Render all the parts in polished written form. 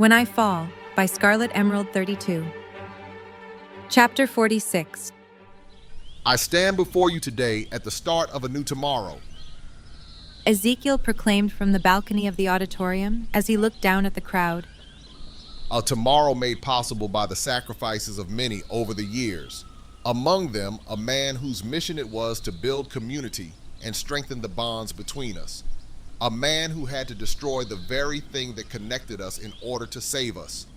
When I Fall by Scarlet Emerald 32. Chapter 46. I stand before you today at the start of a new tomorrow. Ezekiel proclaimed from the balcony of the auditorium as he looked down at the crowd. A tomorrow made possible by the sacrifices of many over the years. Among them, a man whose mission it was to build community and strengthen the bonds between us. A man who had to destroy the very thing that connected us in order to save us.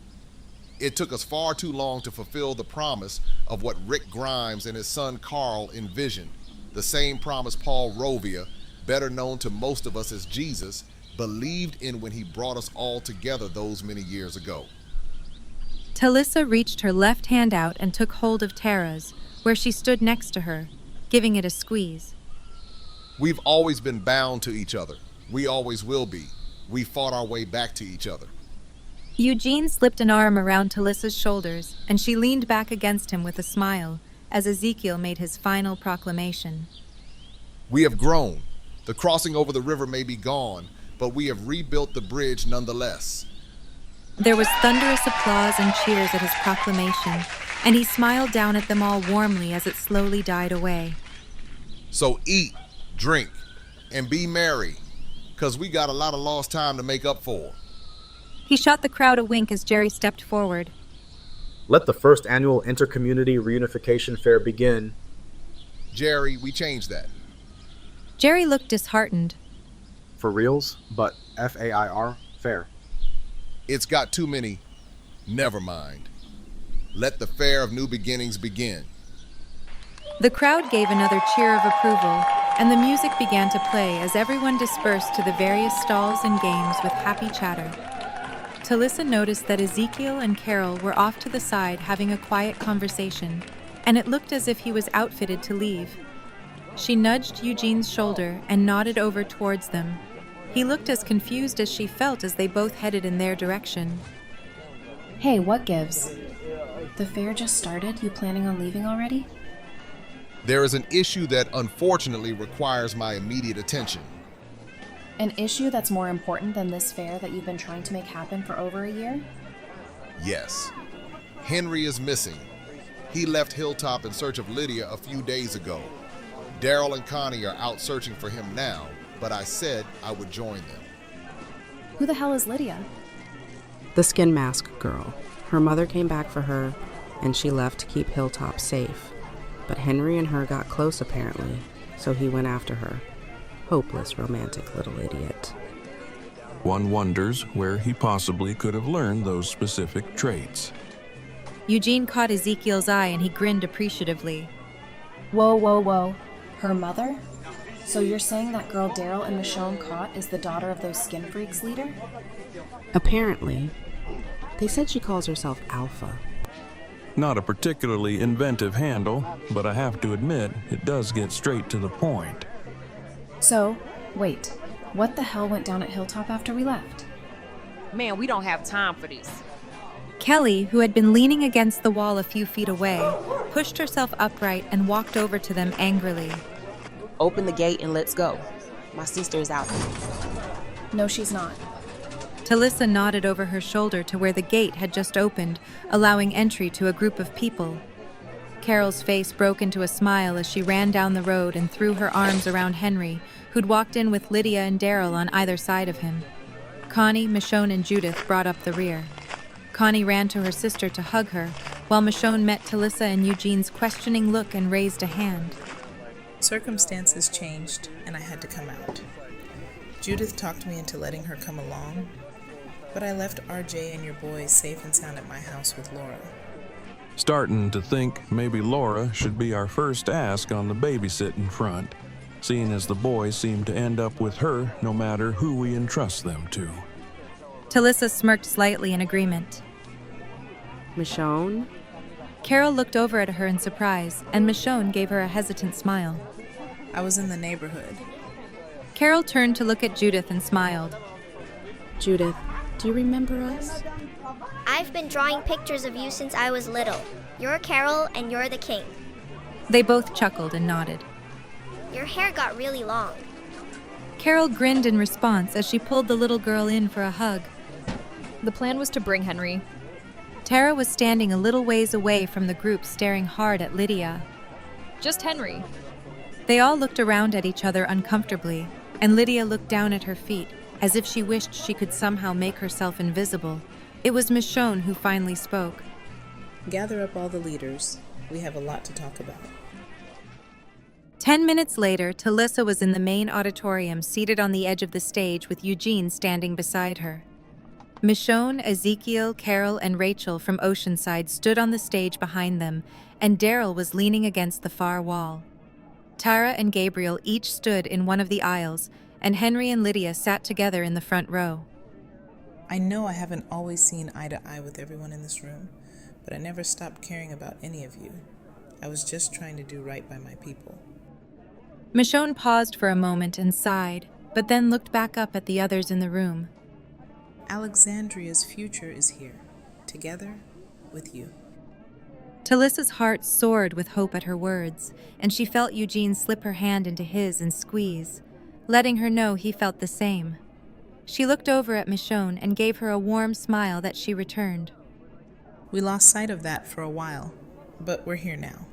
It took us far too long to fulfill the promise of what Rick Grimes and his son Carl envisioned, the same promise Paul Rovia, better known to most of us as Jesus, believed in when he brought us all together those many years ago. Talissa reached her left hand out and took hold of Tara's, where she stood next to her, giving it a squeeze. We've always been bound to each other. We always will be. We fought our way back to each other. Eugene slipped an arm around Talissa's shoulders, and she leaned back against him with a smile as Ezekiel made his final proclamation. We have grown. The crossing over the river may be gone, but we have rebuilt the bridge nonetheless. There was thunderous applause and cheers at his proclamation, and he smiled down at them all warmly as it slowly died away. So eat, drink, and be merry, 'cause we got a lot of lost time to make up for. He shot the crowd a wink as Jerry stepped forward. Let the first annual Inter-Community Reunification Fair begin. Jerry, we changed that. Jerry looked disheartened. For reals, but F-A-I-R, fair. It's got too many. Never mind. Let the Fair of New Beginnings begin. The crowd gave another cheer of approval, and the music began to play as everyone dispersed to the various stalls and games with happy chatter. Talissa noticed that Ezekiel and Carol were off to the side having a quiet conversation, and it looked as if he was outfitted to leave. She nudged Eugene's shoulder and nodded over towards them. He looked as confused as she felt as they both headed in their direction. Hey, what gives? The fair just started. You planning on leaving already? There is an issue that unfortunately requires my immediate attention. An issue that's more important than this fair that you've been trying to make happen for over a year? Yes. Henry is missing. He left Hilltop in search of Lydia a few days ago. Daryl and Connie are out searching for him now, but I said I would join them. Who the hell is Lydia? The skin mask girl. Her mother came back for her, and she left to keep Hilltop safe. But Henry and her got close apparently, so he went after her. Hopeless, romantic little idiot. One wonders where he possibly could have learned those specific traits. Eugene caught Ezekiel's eye and he grinned appreciatively. Whoa. Her mother? So you're saying that girl Daryl and Michonne caught is the daughter of those skin freaks leader? Apparently. They said she calls herself Alpha. Not a particularly inventive handle, but I have to admit, it does get straight to the point. So, wait, what the hell went down at Hilltop after we left? Man, we don't have time for this. Kelly, who had been leaning against the wall a few feet away, pushed herself upright and walked over to them angrily. Open the gate and let's go. My sister is out. No, she's not. Talissa nodded over her shoulder to where the gate had just opened, allowing entry to a group of people. Carol's face broke into a smile as she ran down the road and threw her arms around Henry, who'd walked in with Lydia and Daryl on either side of him. Connie, Michonne, and Judith brought up the rear. Connie ran to her sister to hug her, while Michonne met Talissa and Eugene's questioning look and raised a hand. Circumstances changed, and I had to come out. Judith talked me into letting her come along, but I left RJ and your boys safe and sound at my house with Laura. Starting to think maybe Laura should be our first ask on the babysitting front, seeing as the boys seem to end up with her no matter who we entrust them to. Talissa smirked slightly in agreement. Michonne? Carol looked over at her in surprise, and Michonne gave her a hesitant smile. I was in the neighborhood. Carol turned to look at Judith and smiled. Judith, do you remember us? I've been drawing pictures of you since I was little. You're Carol and you're the king. They both chuckled and nodded. Your hair got really long. Carol grinned in response as she pulled the little girl in for a hug. The plan was to bring Henry. Tara was standing a little ways away from the group, staring hard at Lydia. Just Henry. They all looked around at each other uncomfortably, and Lydia looked down at her feet, as if she wished she could somehow make herself invisible. It was Michonne who finally spoke. Gather up all the leaders. We have a lot to talk about. 10 minutes later, Talissa was in the main auditorium, seated on the edge of the stage with Eugene standing beside her. Michonne, Ezekiel, Carol, and Rachel from Oceanside stood on the stage behind them, and Daryl was leaning against the far wall. Tara and Gabriel each stood in one of the aisles, and Henry and Lydia sat together in the front row. I know I haven't always seen eye to eye with everyone in this room, but I never stopped caring about any of you. I was just trying to do right by my people. Michonne paused for a moment and sighed, but then looked back up at the others in the room. Alexandria's future is here, together with you. Talissa's heart soared with hope at her words, and she felt Eugene slip her hand into his and squeeze, letting her know he felt the same. She looked over at Michonne and gave her a warm smile that she returned. We lost sight of that for a while, but we're here now.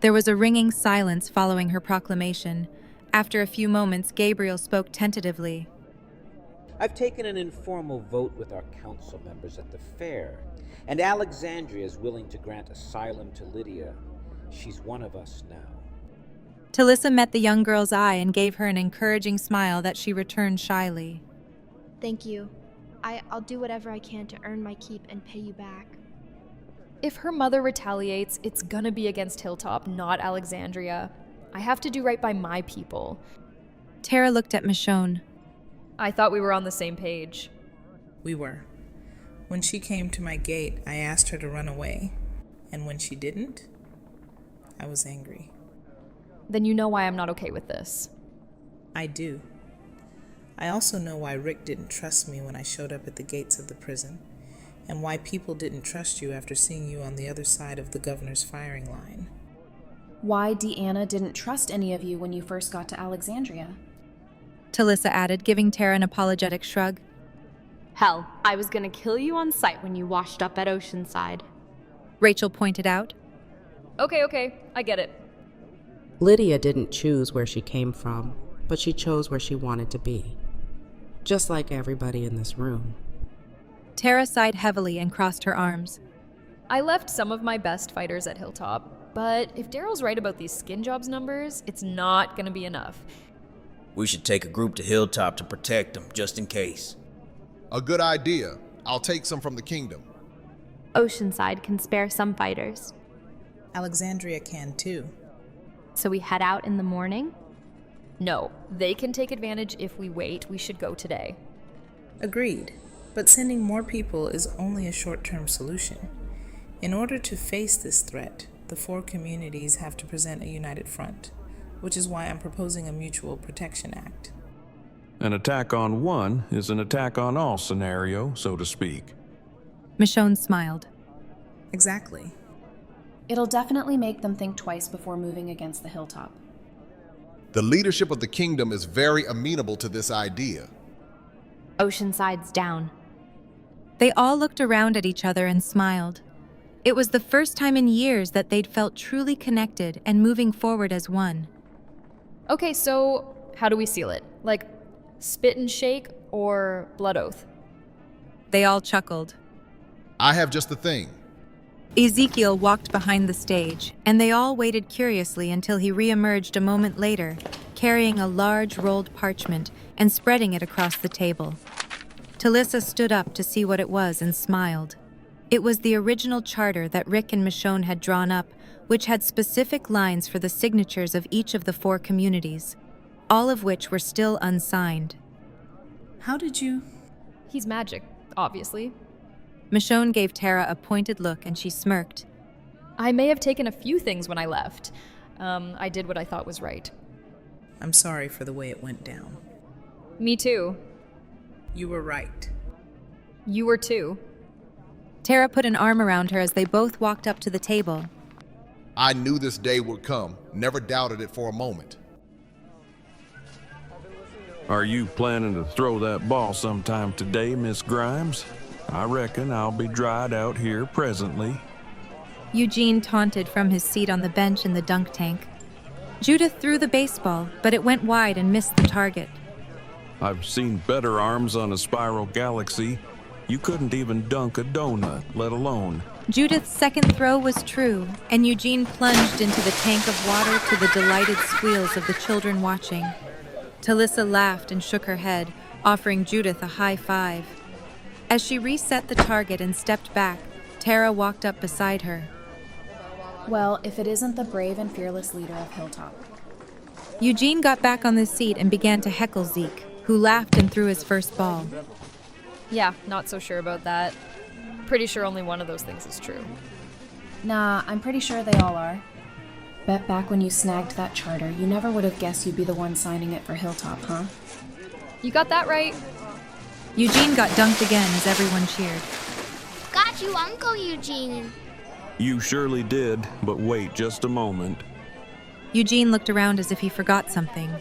There was a ringing silence following her proclamation. After a few moments, Gabriel spoke tentatively. I've taken an informal vote with our council members at the fair, and Alexandria is willing to grant asylum to Lydia. She's one of us now. Talissa met the young girl's eye and gave her an encouraging smile that she returned shyly. Thank you. I'll do whatever I can to earn my keep and pay you back. If her mother retaliates, it's gonna be against Hilltop, not Alexandria. I have to do right by my people. Tara looked at Michonne. I thought we were on the same page. We were. When she came to my gate, I asked her to run away. And when she didn't, I was angry. Then you know why I'm not okay with this. I do. I also know why Rick didn't trust me when I showed up at the gates of the prison, and why people didn't trust you after seeing you on the other side of the governor's firing line. Why Deanna didn't trust any of you when you first got to Alexandria? Talissa added, giving Tara an apologetic shrug. Hell, I was gonna kill you on sight when you washed up at Oceanside. Rachel pointed out. Okay, I get it. Lydia didn't choose where she came from, but she chose where she wanted to be. Just like everybody in this room. Tara sighed heavily and crossed her arms. I left some of my best fighters at Hilltop, but if Daryl's right about these skin jobs numbers, it's not gonna be enough. We should take a group to Hilltop to protect them, just in case. A good idea. I'll take some from the kingdom. Oceanside can spare some fighters. Alexandria can too. So we head out in the morning? No, they can take advantage if we wait. We should go today. Agreed. But sending more people is only a short-term solution. In order to face this threat, the 4 communities have to present a united front, which is why I'm proposing a Mutual Protection Act. An attack on one is an attack on all scenario, so to speak. Michonne smiled. Exactly. It'll definitely make them think twice before moving against the Hilltop. The leadership of the kingdom is very amenable to this idea. Oceanside's down. They all looked around at each other and smiled. It was the first time in years that they'd felt truly connected and moving forward as one. Okay, so how do we seal it? Like, spit and shake or blood oath? They all chuckled. I have just the thing. Ezekiel walked behind the stage, and they all waited curiously until he re-emerged a moment later, carrying a large rolled parchment and spreading it across the table. Talissa stood up to see what it was and smiled. It was the original charter that Rick and Michonne had drawn up, which had specific lines for the signatures of each of the 4 communities, all of which were still unsigned. How did you? He's magic, obviously. Michonne gave Tara a pointed look and she smirked. I may have taken a few things when I left. I did what I thought was right. I'm sorry for the way it went down. Me too. You were right. You were too. Tara put an arm around her as they both walked up to the table. I knew this day would come, never doubted it for a moment. Are you planning to throw that ball sometime today, Miss Grimes? I reckon I'll be dried out here presently. Eugene taunted from his seat on the bench in the dunk tank. Judith threw the baseball, but it went wide and missed the target. I've seen better arms on a spiral galaxy. You couldn't even dunk a donut, let alone. Judith's second throw was true, and Eugene plunged into the tank of water to the delighted squeals of the children watching. Talissa laughed and shook her head, offering Judith a high five. As she reset the target and stepped back, Tara walked up beside her. Well, if it isn't the brave and fearless leader of Hilltop. Eugene got back on the seat and began to heckle Zeke, who laughed and threw his first ball. Yeah, not so sure about that. Pretty sure only one of those things is true. Nah, I'm pretty sure they all are. Bet back when you snagged that charter, you never would have guessed you'd be the one signing it for Hilltop, huh? You got that right. Eugene got dunked again as everyone cheered. Got you, Uncle Eugene. You surely did, but wait just a moment. Eugene looked around as if he forgot something.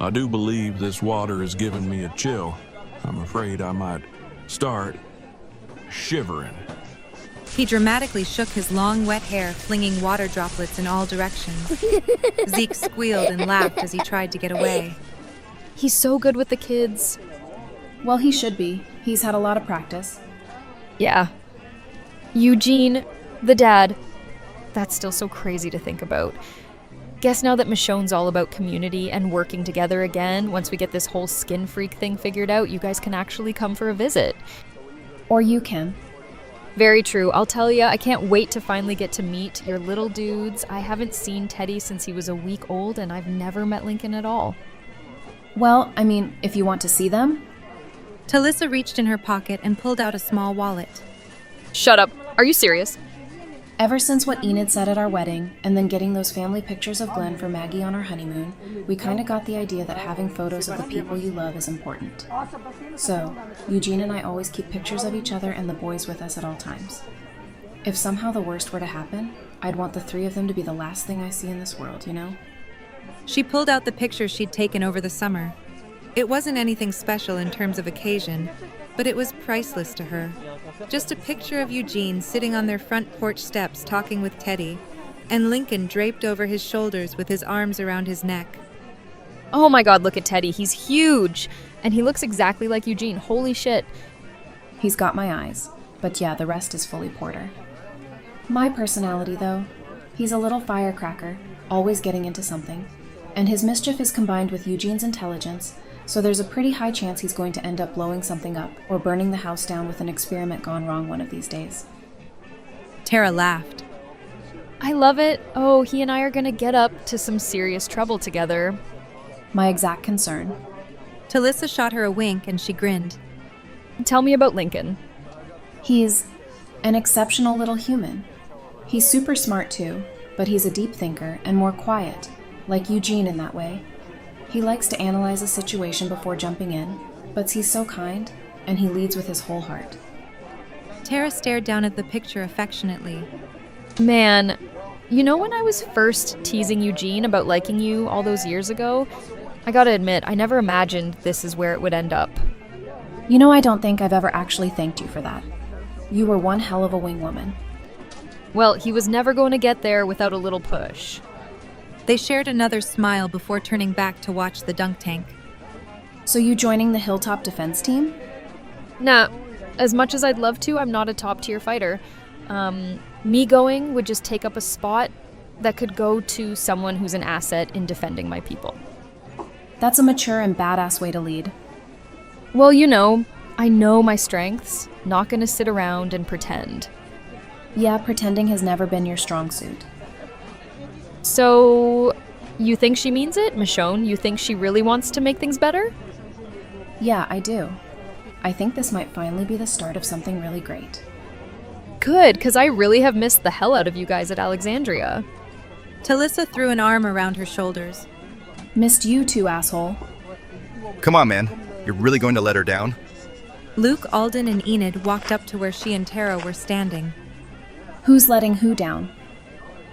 I do believe this water has given me a chill. I'm afraid I might start shivering. He dramatically shook his long, wet hair, flinging water droplets in all directions. Zeke squealed and laughed as he tried to get away. He's so good with the kids. Well, he should be. He's had a lot of practice. Yeah. Eugene, the dad. That's still so crazy to think about. Guess now that Michonne's all about community and working together again, once we get this whole skin freak thing figured out, you guys can actually come for a visit. Or you can. Very true. I'll tell you, I can't wait to finally get to meet your little dudes. I haven't seen Teddy since he was a week old, and I've never met Lincoln at all. Well, I mean, if you want to see them. Talissa reached in her pocket and pulled out a small wallet. Shut up. Are you serious? Ever since what Enid said at our wedding, and then getting those family pictures of Glenn for Maggie on our honeymoon, we kinda got the idea that having photos of the people you love is important. So, Eugene and I always keep pictures of each other and the boys with us at all times. If somehow the worst were to happen, I'd want the three of them to be the last thing I see in this world, you know? She pulled out the pictures she'd taken over the summer. It wasn't anything special in terms of occasion, but it was priceless to her. Just a picture of Eugene sitting on their front porch steps talking with Teddy, and Lincoln draped over his shoulders with his arms around his neck. Oh my god, look at Teddy. He's huge! And he looks exactly like Eugene. Holy shit. He's got my eyes, but yeah, the rest is fully Porter. My personality, though, he's a little firecracker, always getting into something, and his mischief is combined with Eugene's intelligence, so there's a pretty high chance he's going to end up blowing something up or burning the house down with an experiment gone wrong one of these days. Tara laughed. I love it. Oh, he and I are gonna get up to some serious trouble together. My exact concern. Talissa shot her a wink and she grinned. Tell me about Lincoln. He's an exceptional little human. He's super smart too, but he's a deep thinker and more quiet, like Eugene in that way. He likes to analyze a situation before jumping in, but he's so kind, and he leads with his whole heart. Tara stared down at the picture affectionately. Man, you know when I was first teasing Eugene about liking you all those years ago? I gotta admit, I never imagined this is where it would end up. You know, I don't think I've ever actually thanked you for that. You were one hell of a wingwoman. Well, he was never going to get there without a little push. They shared another smile before turning back to watch the dunk tank. So you joining the Hilltop defense team? Nah, as much as I'd love to, I'm not a top-tier fighter. Me going would just take up a spot that could go to someone who's an asset in defending my people. That's a mature and badass way to lead. Well, you know, I know my strengths, not gonna sit around and pretend. Yeah, pretending has never been your strong suit. So, you think she means it, Michonne? You think she really wants to make things better? Yeah, I do. I think this might finally be the start of something really great. Good, because I really have missed the hell out of you guys at Alexandria. Talissa threw an arm around her shoulders. Missed you too, asshole. Come on, man. You're really going to let her down? Luke, Alden, and Enid walked up to where she and Tara were standing. Who's letting who down?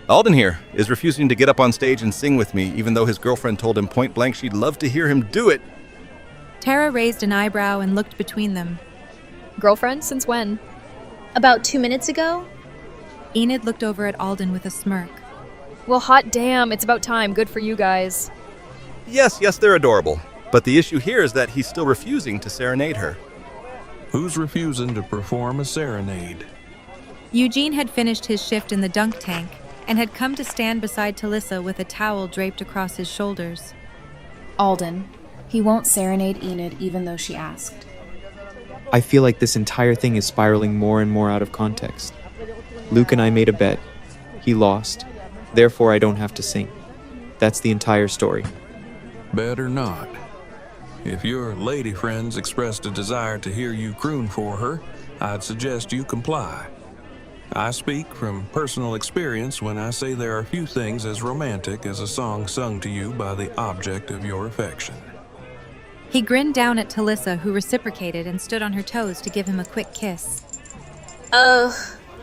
Alden here is refusing to get up on stage and sing with me, even though his girlfriend told him point blank she'd love to hear him do it. Tara raised an eyebrow and looked between them. girlfriend? Since when? About 2 minutes ago? Enid looked over at Alden with a smirk. Well, hot damn, it's about time. Good for you guys. Yes, they're adorable. But the issue here is that he's still refusing to serenade her. Who's refusing to perform a serenade? Eugene had finished his shift in the dunk tank and had come to stand beside Talissa with a towel draped across his shoulders. Alden. He won't serenade Enid even though she asked. I feel like this entire thing is spiraling more and more out of context. Luke and I made a bet. He lost. Therefore, I don't have to sing. That's the entire story. Better not. If your lady friends expressed a desire to hear you croon for her, I'd suggest you comply. I speak from personal experience when I say there are few things as romantic as a song sung to you by the object of your affection. He grinned down at Talissa, who reciprocated and stood on her toes to give him a quick kiss.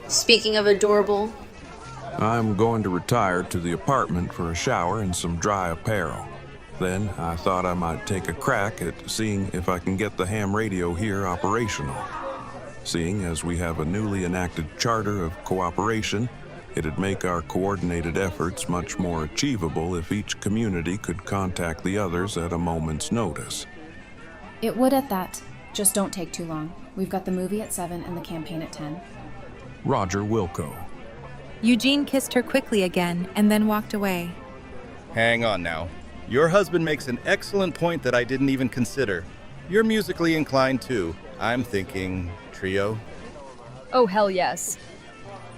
Speaking of adorable. I'm going to retire to the apartment for a shower and some dry apparel. Then I thought I might take a crack at seeing if I can get the ham radio here operational. Seeing as we have a newly enacted charter of cooperation, it'd make our coordinated efforts much more achievable if each community could contact the others at a moment's notice. It would at that. Just don't take too long. We've got the movie at 7 and the campaign at 10. Roger Wilco. Eugene kissed her quickly again and then walked away. Hang on now. Your husband makes an excellent point that I didn't even consider. You're musically inclined too. I'm thinking trio. Oh, hell yes.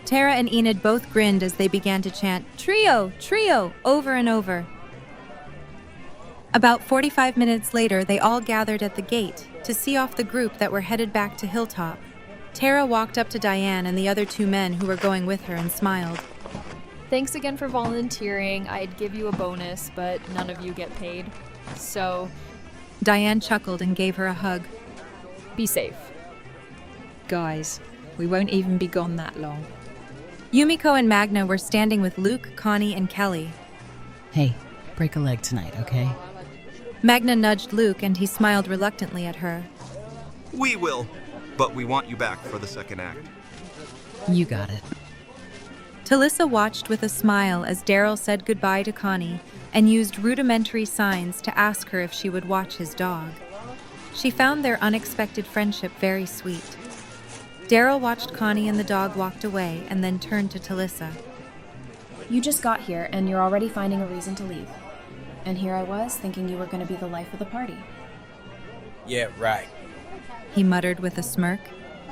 Tara and Enid both grinned as they began to chant, "Trio! Trio!" over and over. About 45 minutes later, they all gathered at the gate to see off the group that were headed back to Hilltop. Tara walked up to Diane and the other two men who were going with her and smiled. Thanks again for volunteering. I'd give you a bonus, but none of you get paid. So... Diane chuckled and gave her a hug. Be safe. Guys, we won't even be gone that long. Yumiko and Magna were standing with Luke, Connie, and Kelly. Hey, break a leg tonight, okay? Magna nudged Luke and he smiled reluctantly at her. We will, but we want you back for the second act. You got it. Talissa watched with a smile as Daryl said goodbye to Connie and used rudimentary signs to ask her if she would watch his dog. She found their unexpected friendship very sweet. Daryl watched Connie and the dog walked away and then turned to Talissa. You just got here and you're already finding a reason to leave. And here I was thinking you were going to be the life of the party. Yeah, right. He muttered with a smirk.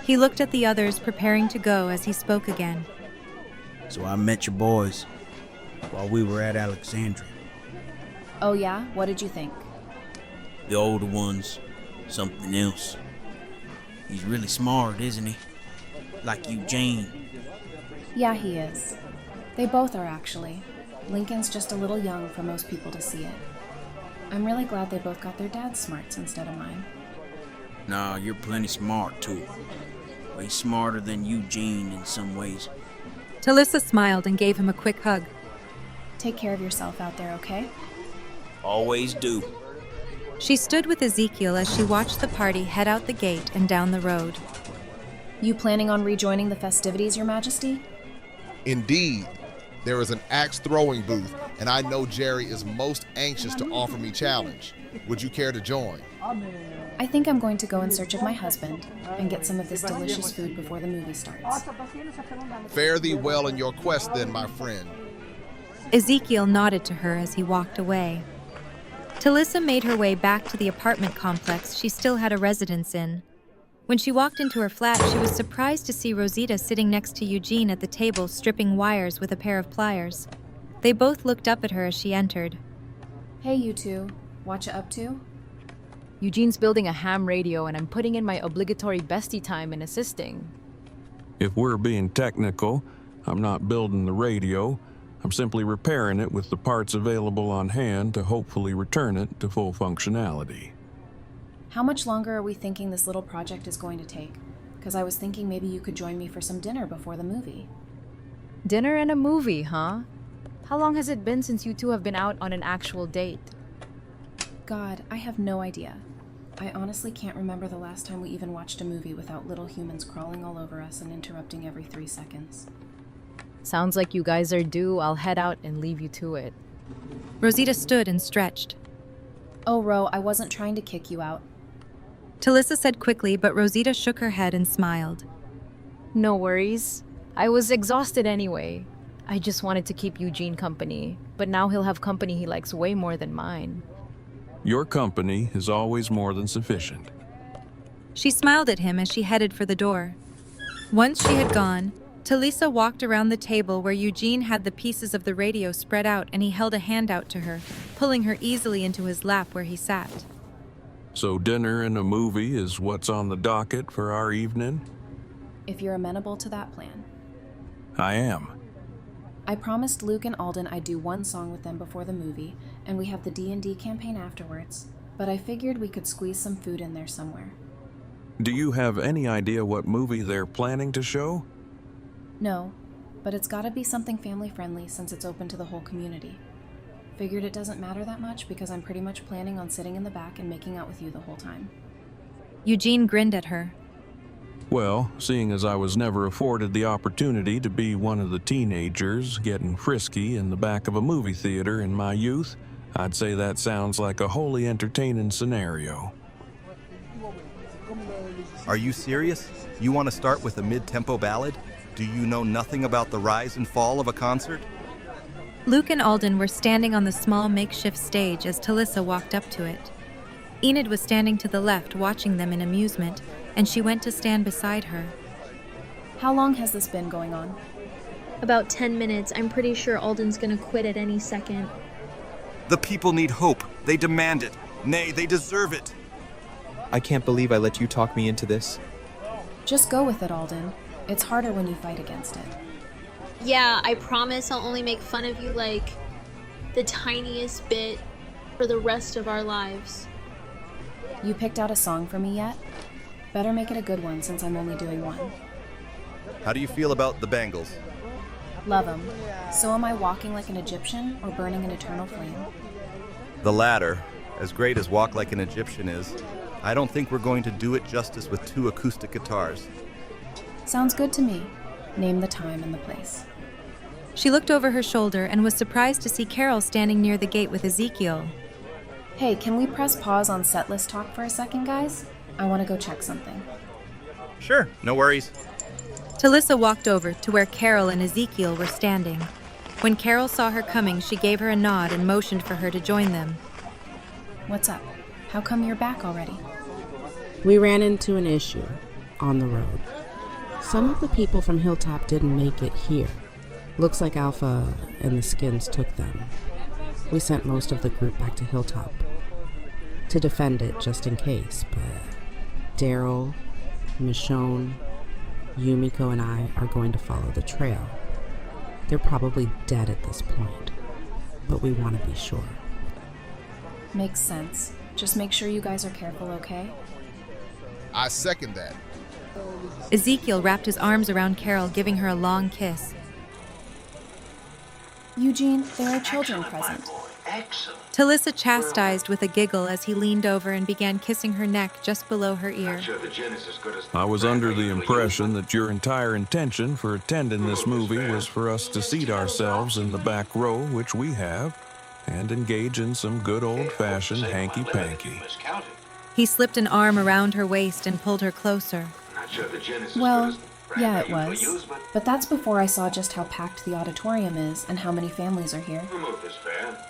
He looked at the others preparing to go as he spoke again. So I met your boys while we were at Alexandria. Oh yeah? What did you think? The older one's something else. He's really smart, isn't he? Like Eugene. Yeah, he is. They both are, actually. Lincoln's just a little young for most people to see it. I'm really glad they both got their dad's smarts instead of mine. Nah, you're plenty smart, too. Way smarter than Eugene in some ways. Talissa smiled and gave him a quick hug. Take care of yourself out there, okay? Always do. She stood with Ezekiel as she watched the party head out the gate and down the road. You planning on rejoining the festivities, Your Majesty? Indeed. There is an axe throwing booth, and I know Jerry is most anxious to offer me challenge. Would you care to join? I think I'm going to go in search of my husband and get some of this delicious food before the movie starts. Fare thee well in your quest then, my friend. Ezekiel nodded to her as he walked away. Talissa made her way back to the apartment complex she still had a residence in. When she walked into her flat, she was surprised to see Rosita sitting next to Eugene at the table stripping wires with a pair of pliers. They both looked up at her as she entered. Hey, you two. What you up to? Eugene's building a ham radio and I'm putting in my obligatory bestie time in assisting. If we're being technical, I'm not building the radio. I'm simply repairing it with the parts available on hand to hopefully return it to full functionality. How much longer are we thinking this little project is going to take? Because I was thinking maybe you could join me for some dinner before the movie. Dinner and a movie, huh? How long has it been since you two have been out on an actual date? God, I have no idea. I honestly can't remember the last time we even watched a movie without little humans crawling all over us and interrupting every 3 seconds. Sounds like you guys are due. I'll head out and leave you to it. Rosita stood and stretched. Oh, Ro, I wasn't trying to kick you out. Talissa said quickly, but Rosita shook her head and smiled. No worries. I was exhausted anyway. I just wanted to keep Eugene company, but now he'll have company he likes way more than mine. Your company is always more than sufficient. She smiled at him as she headed for the door. Once she had gone, Talisa walked around the table where Eugene had the pieces of the radio spread out, and he held a hand out to her, pulling her easily into his lap where he sat. So dinner and a movie is what's on the docket for our evening? If you're amenable to that plan. I am. I promised Luke and Alden I'd do one song with them before the movie, and we have the D&D campaign afterwards, but I figured we could squeeze some food in there somewhere. Do you have any idea what movie they're planning to show? No, but it's gotta be something family-friendly since it's open to the whole community. Figured it doesn't matter that much because I'm pretty much planning on sitting in the back and making out with you the whole time. Eugene grinned at her. Well, seeing as I was never afforded the opportunity to be one of the teenagers getting frisky in the back of a movie theater in my youth, I'd say that sounds like a wholly entertaining scenario. Are you serious? You want to start with a mid-tempo ballad? Do you know nothing about the rise and fall of a concert? Luke and Alden were standing on the small makeshift stage as Talissa walked up to it. Enid was standing to the left watching them in amusement, and she went to stand beside her. How long has this been going on? About 10 minutes. I'm pretty sure Alden's gonna quit at any second. The people need hope. They demand it. Nay, they deserve it. I can't believe I let you talk me into this. Just go with it, Alden. It's harder when you fight against it. Yeah, I promise I'll only make fun of you like the tiniest bit for the rest of our lives. You picked out a song for me yet? Better make it a good one since I'm only doing one. How do you feel about the Bangles? Love 'em. So am I walking like an Egyptian or burning an eternal flame? The latter. As great as Walk Like an Egyptian is, I don't think we're going to do it justice with 2 acoustic guitars. Sounds good to me. Name the time and the place. She looked over her shoulder and was surprised to see Carol standing near the gate with Ezekiel. Hey, can we press pause on setlist talk for a second, guys? I want to go check something. Sure, no worries. Talissa walked over to where Carol and Ezekiel were standing. When Carol saw her coming, she gave her a nod and motioned for her to join them. What's up? How come you're back already? We ran into an issue on the road. Some of the people from Hilltop didn't make it here. Looks like Alpha and the Skins took them. We sent most of the group back to Hilltop to defend it just in case, but Daryl, Michonne, Yumiko and I are going to follow the trail. They're probably dead at this point, but we want to be sure. Makes sense. Just make sure you guys are careful, okay? I second that. Ezekiel wrapped his arms around Carol, giving her a long kiss. Eugene, there are children present. Talissa chastised with a giggle as he leaned over and began kissing her neck just below her ear. I was under the impression that your entire intention for attending this movie was for us to seat ourselves in the back row, which we have, and engage in some good old-fashioned hanky-panky. He slipped an arm around her waist and pulled her closer. Well, yeah, it was. But that's before I saw just how packed the auditorium is and how many families are here.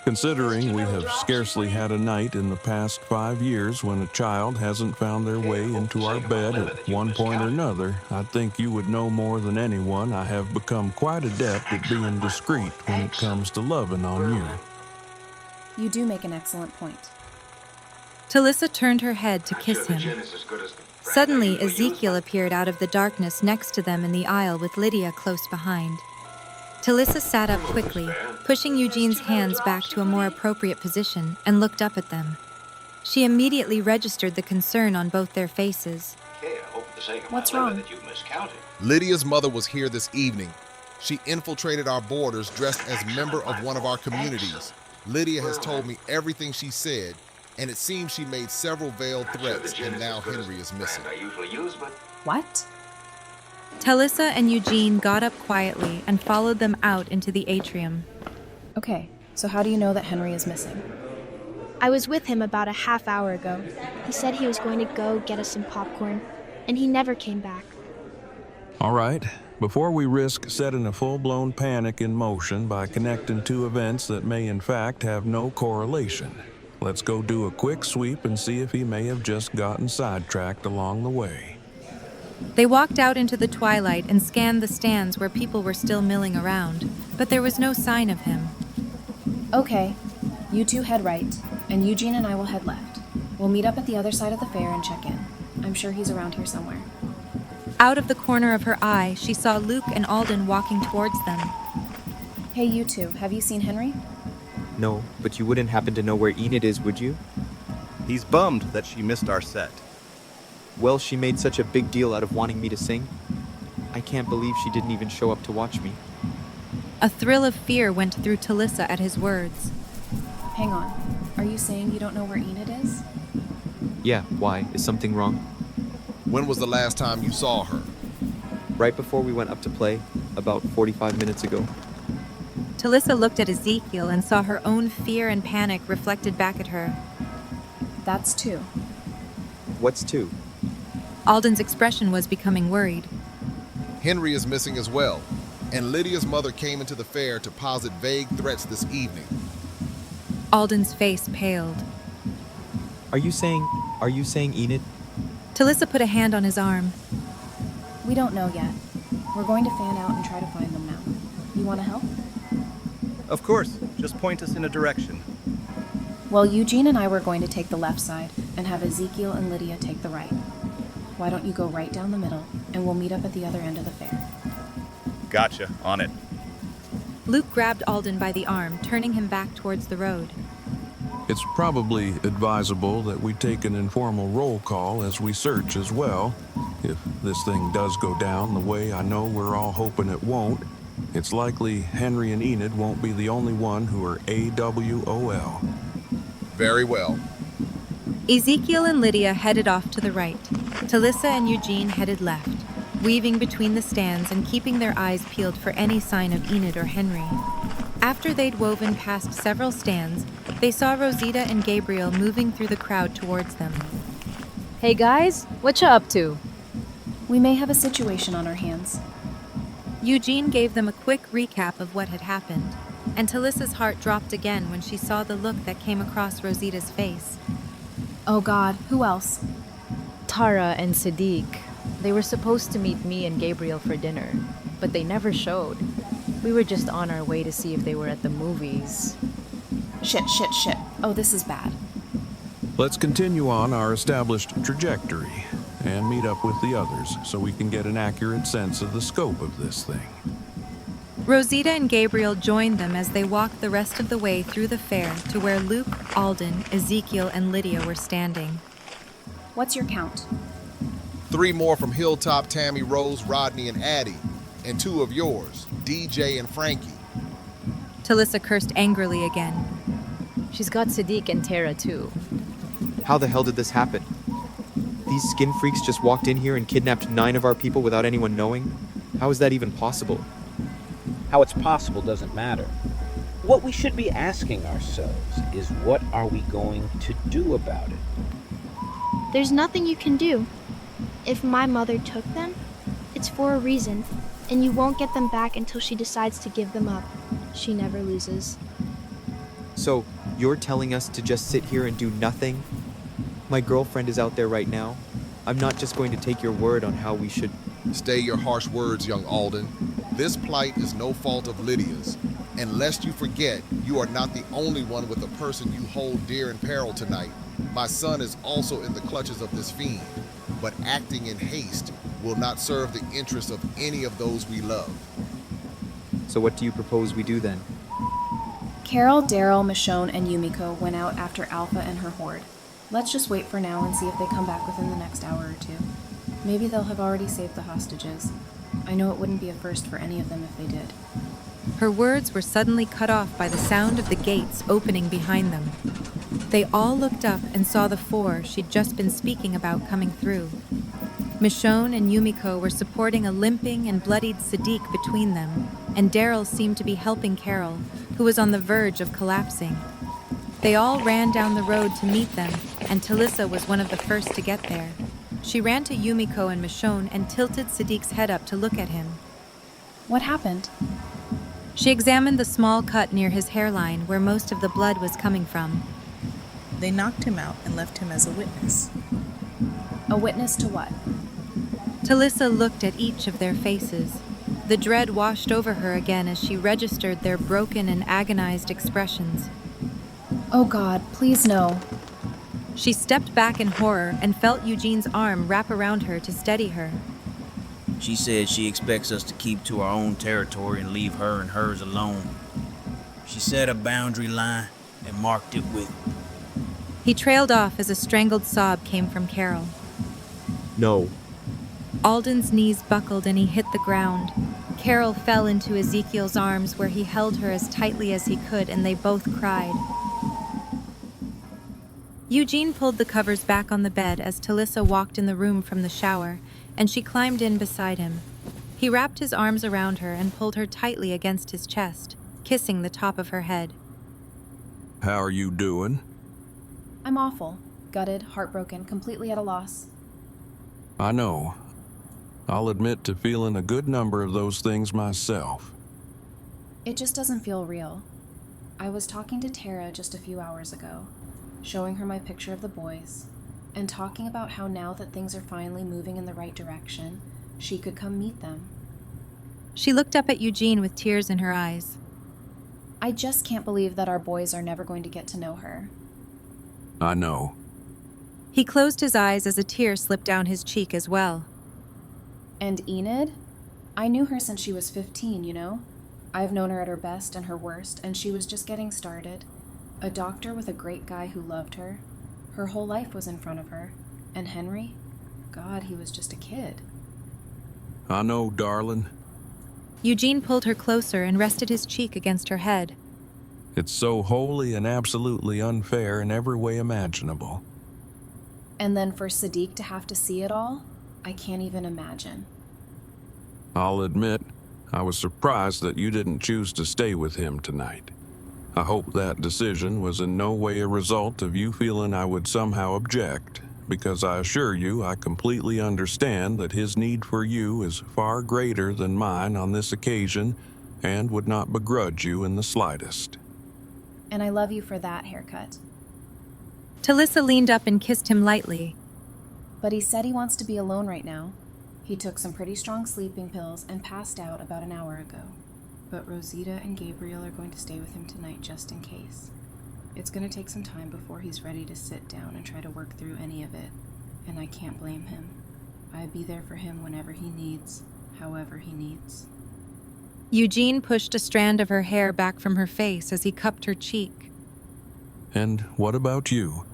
Considering we have scarcely had a night in the past 5 years when a child hasn't found their way into our bed at one point or another, I think you would know more than anyone I have become quite adept at being discreet when it comes to loving on you. You do make an excellent point. Talissa turned her head to kiss him. Suddenly, Ezekiel appeared out of the darkness next to them in the aisle with Lydia close behind. Talissa sat up quickly, pushing Eugene's hands back to a more appropriate position, and looked up at them. She immediately registered the concern on both their faces. What's wrong? Lydia's mother was here this evening. She infiltrated our borders dressed as member of one of our communities. Lydia has told me everything she said. and it seems she made several veiled threats, and now Henry is missing. What? Talissa and Eugene got up quietly and followed them out into the atrium. Okay, so how do you know that Henry is missing? I was with him about a half hour ago. He said he was going to go get us some popcorn, and he never came back. All right, before we risk setting a full-blown panic in motion by connecting two events that may in fact have no correlation, let's go do a quick sweep and see if he may have just gotten sidetracked along the way. They walked out into the twilight and scanned the stands where people were still milling around, but there was no sign of him. Okay, you two head right, and Eugene and I will head left. We'll meet up at the other side of the fair and check in. I'm sure he's around here somewhere. Out of the corner of her eye, she saw Luke and Alden walking towards them. Hey, you two, have you seen Henry? No, but you wouldn't happen to know where Enid is, would you? He's bummed that she missed our set. Well, she made such a big deal out of wanting me to sing. I can't believe she didn't even show up to watch me. A thrill of fear went through Talissa at his words. Hang on. Are you saying you don't know where Enid is? Yeah, why? Is something wrong? When was the last time you saw her? Right before we went up to play, about 45 minutes ago. Talissa looked at Ezekiel and saw her own fear and panic reflected back at her. That's two. What's two? Alden's expression was becoming worried. Henry is missing as well, and Lydia's mother came into the fair to posit vague threats this evening. Alden's face paled. Are you saying Enid? Talissa put a hand on his arm. We don't know yet. We're going to fan out and try to find them now. You want to help? Of course, just point us in a direction. Well, Eugene and I were going to take the left side and have Ezekiel and Lydia take the right. Why don't you go right down the middle, and we'll meet up at the other end of the fair. Gotcha, on it. Luke grabbed Alden by the arm, turning him back towards the road. It's probably advisable that we take an informal roll call as we search as well. If this thing does go down the way I know we're all hoping it won't, it's likely Henry and Enid won't be the only one who are AWOL. Very well. Ezekiel and Lydia headed off to the right. Talissa and Eugene headed left, weaving between the stands and keeping their eyes peeled for any sign of Enid or Henry. After they'd woven past several stands, they saw Rosita and Gabriel moving through the crowd towards them. Hey guys, what you up to? We may have a situation on our hands. Eugene gave them a quick recap of what had happened, and Talissa's heart dropped again when she saw the look that came across Rosita's face. Oh God, who else? Tara and Sadiq. They were supposed to meet me and Gabriel for dinner, but they never showed. We were just on our way to see if they were at the movies. Shit. Oh, this is bad. Let's continue on our established trajectory and meet up with the others so we can get an accurate sense of the scope of this thing. Rosita and Gabriel joined them as they walked the rest of the way through the fair to where Luke, Alden, Ezekiel, and Lydia were standing. What's your count? 3 more from Hilltop, Tammy, Rose, Rodney, and Addie, and 2 of yours, DJ and Frankie. Talissa cursed angrily again. She's got Sadiq and Tara too. How the hell did this happen? These skin freaks just walked in here and kidnapped 9 of our people without anyone knowing? How is that even possible? How it's possible doesn't matter. What we should be asking ourselves is, what are we going to do about it? There's nothing you can do. If my mother took them, it's for a reason, and you won't get them back until she decides to give them up. She never loses. So, you're telling us to just sit here and do nothing? My girlfriend is out there right now. I'm not just going to take your word on how we should... Stay your harsh words, young Alden. This plight is no fault of Lydia's. And lest you forget, you are not the only one with a person you hold dear in peril tonight. My son is also in the clutches of this fiend, but acting in haste will not serve the interests of any of those we love. So what do you propose we do then? Carol, Daryl, Michonne, and Yumiko went out after Alpha and her horde. Let's just wait for now and see if they come back within the next hour or 2. Maybe they'll have already saved the hostages. I know it wouldn't be a first for any of them if they did. Her words were suddenly cut off by the sound of the gates opening behind them. They all looked up and saw the four she'd just been speaking about coming through. Michonne and Yumiko were supporting a limping and bloodied Sadiq between them, and Daryl seemed to be helping Carol, who was on the verge of collapsing. They all ran down the road to meet them, and Talissa was one of the first to get there. She ran to Yumiko and Michonne and tilted Sadiq's head up to look at him. What happened? She examined the small cut near his hairline where most of the blood was coming from. They knocked him out and left him as a witness. A witness to what? Talissa looked at each of their faces. The dread washed over her again as she registered their broken and agonized expressions. Oh God, please no. She stepped back in horror and felt Eugene's arm wrap around her to steady her. She said she expects us to keep to our own territory and leave her and hers alone. She set a boundary line and marked it with... He trailed off as a strangled sob came from Carol. No. Alden's knees buckled and he hit the ground. Carol fell into Ezekiel's arms where he held her as tightly as he could, and they both cried. Eugene pulled the covers back on the bed as Talissa walked in the room from the shower, and she climbed in beside him. He wrapped his arms around her and pulled her tightly against his chest, kissing the top of her head. How are you doing? I'm awful. Gutted, heartbroken, completely at a loss. I know. I'll admit to feeling a good number of those things myself. It just doesn't feel real. I was talking to Tara just a few hours ago, showing her my picture of the boys, and talking about how now that things are finally moving in the right direction, she could come meet them. She looked up at Eugene with tears in her eyes. I just can't believe that our boys are never going to get to know her. I know. He closed his eyes as a tear slipped down his cheek as well. And Enid? I knew her since she was 15, you know? I've known her at her best and her worst, and she was just getting started. A doctor with a great guy who loved her. Her whole life was in front of her. And Henry? God, he was just a kid. I know, darling. Eugene pulled her closer and rested his cheek against her head. It's so wholly and absolutely unfair in every way imaginable. And then for Sadiq to have to see it all, I can't even imagine. I'll admit, I was surprised that you didn't choose to stay with him tonight. I hope that decision was in no way a result of you feeling I would somehow object, because I assure you I completely understand that his need for you is far greater than mine on this occasion and would not begrudge you in the slightest. And I love you for that, haircut. Talissa leaned up and kissed him lightly. But he said he wants to be alone right now. He took some pretty strong sleeping pills and passed out about an hour ago. But Rosita and Gabriel are going to stay with him tonight just in case. It's going to take some time before he's ready to sit down and try to work through any of it, and I can't blame him. I'd be there for him whenever he needs, however he needs. Eugene pushed a strand of her hair back from her face as he cupped her cheek. And what about you?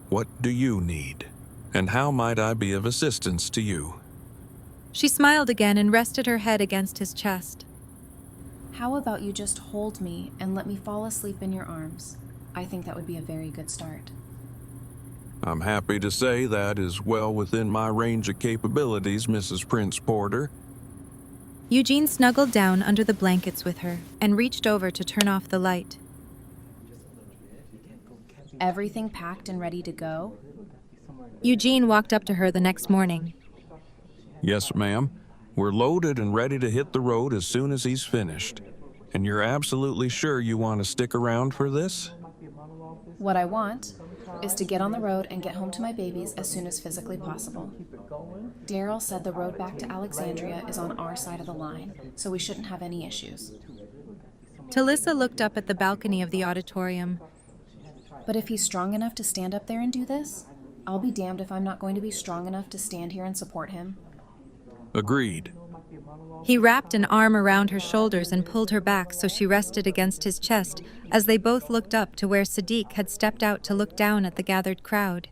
What do you need? And how might I be of assistance to you? She smiled again and rested her head against his chest. How about you just hold me and let me fall asleep in your arms? I think that would be a very good start. I'm happy to say that is well within my range of capabilities, Mrs. Prince Porter. Eugene snuggled down under the blankets with her and reached over to turn off the light. Everything packed and ready to go? Eugene walked up to her the next morning. Yes, ma'am. We're loaded and ready to hit the road as soon as he's finished. And you're absolutely sure you want to stick around for this? What I want is to get on the road and get home to my babies as soon as physically possible. Daryl said the road back to Alexandria is on our side of the line, so we shouldn't have any issues. Talissa looked up at the balcony of the auditorium. But if he's strong enough to stand up there and do this, I'll be damned if I'm not going to be strong enough to stand here and support him. Agreed. He wrapped an arm around her shoulders and pulled her back so she rested against his chest as they both looked up to where Sadiq had stepped out to look down at the gathered crowd.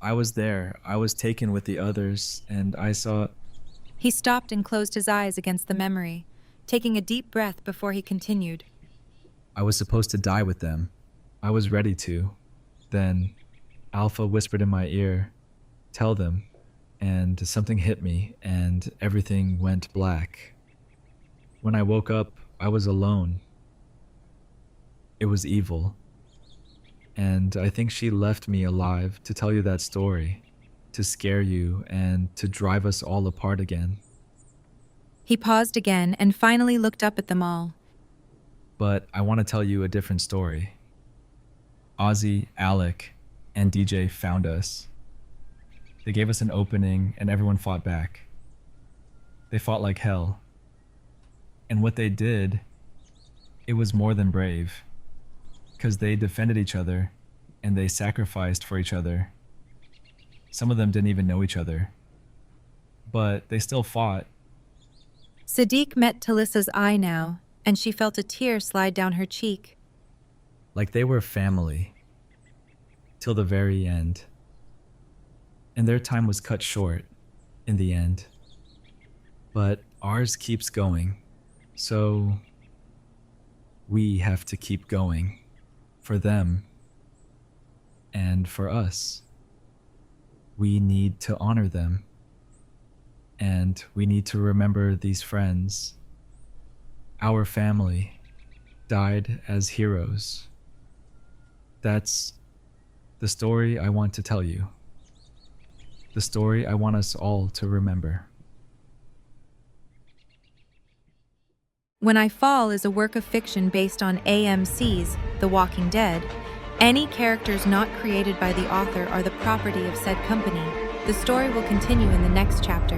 I was there. I was taken with the others, and I saw... He stopped and closed his eyes against the memory, taking a deep breath before he continued. I was supposed to die with them. I was ready to, Then Alpha whispered in my ear, "Tell them," and something hit me and everything went black. When I woke up, I was alone. It was evil. And I think she left me alive to tell you that story, to scare you and to drive us all apart again. He paused again and finally looked up at them all. But I want to tell you a different story. Ozzy, Alec, and DJ found us. They gave us an opening and everyone fought back. They fought like hell. And what they did, it was more than brave. Because they defended each other and they sacrificed for each other. Some of them didn't even know each other. But they still fought. Sadiq met Talissa's eye now, and she felt a tear slide down her cheek. Like they were family. Till the very end. And their time was cut short in the end. But ours keeps going. So we have to keep going. For them. And for us. We need to honor them. And we need to remember these friends. Our family died as heroes. That's the story I want to tell you. The story I want us all to remember. When I Fall is a work of fiction based on AMC's The Walking Dead. Any characters not created by the author are the property of said company. The story will continue in the next chapter.